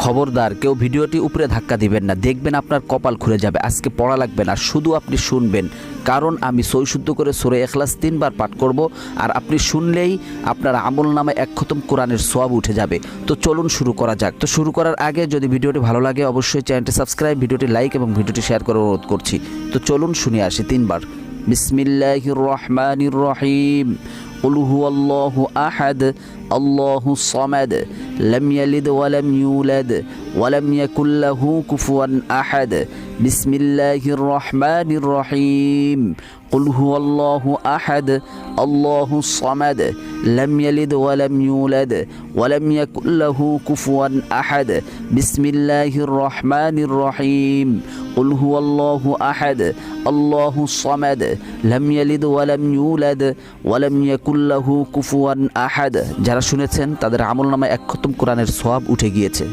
খবরদার কেউ ভিডিওটি উপরে ধাক্কা দিবেন না, দেখবেন আপনার কপাল খুলে যাবে। আজকে পড়া লাগবে না, শুধু আপনি শুনবেন, কারণ আমি সই শুদ্ধ করে সূরা ইখলাস 3 বার পাঠ করব, আর আপনি শুনলেই আপনার আমল নামায় 1 খতম কোরআনের সওয়াব উঠে যাবে। তো চলুন শুরু করা যাক। তো শুরু করার আগে যদি ভিডিওটি ভালো লাগে অবশ্যই চ্যানেলটি সাবস্ক্রাইব, ভিডিওটি লাইক এবং ভিডিওটি শেয়ার করার অনুরোধ করছি। তো চলুন শুনে আসি 3 বার। বিসমিল্লাহির রহমানির রহিম। قل هو الله أحد الله الصمد لم يلد ولم يولد ولم يكن له كفوا أحد بسم الله الرحمن الرحيم قل هو الله أحد الله الصمد لم يلد ولم يولد ولم يكن له كفوا أحد بسم الله الرحمن الرحيم قل هو الله أحد الله الصمد لم يلد ولم يولد ولم يكن له كفوا أحد। যারা শুনেছেন তাদের আমলনামায় 1 খতম কোরআনের সওয়াব উঠে গিয়েছে।